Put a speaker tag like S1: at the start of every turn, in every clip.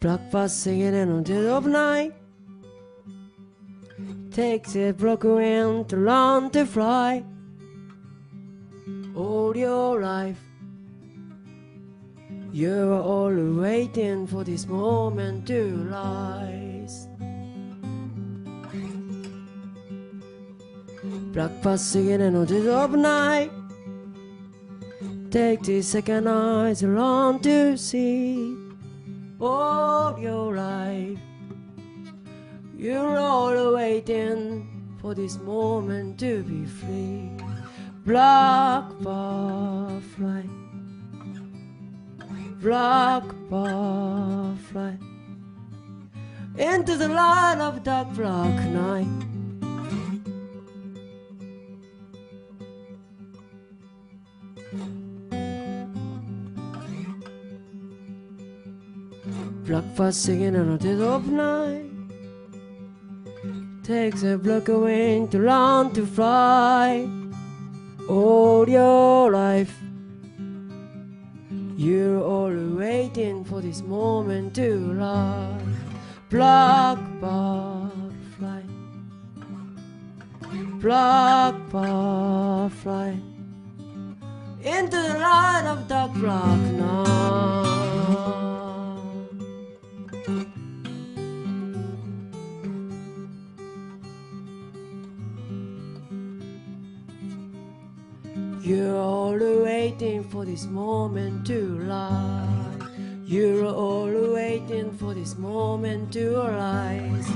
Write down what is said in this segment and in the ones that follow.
S1: Blackbird singing in the dead of night. Takes a broken wing to learn to fly. All your life, you are all waiting for this moment to rise. Blackbird singing in the dead of night. Take the second eyes to learn to see. All your life, you're all waiting for this moment to be free. Blackbird fly, blackbird fly into the light of dark black night. Blackbird singing in the dead of night. Takes a black wing to learn to fly. All your life, you're all waiting for this moment to rise. Blackbird fly, blackbird fly into the light of dark black night. You're all waiting for this moment to rise. You're all waiting for this moment to rise.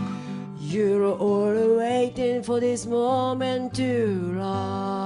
S1: You're all waiting for this moment to rise.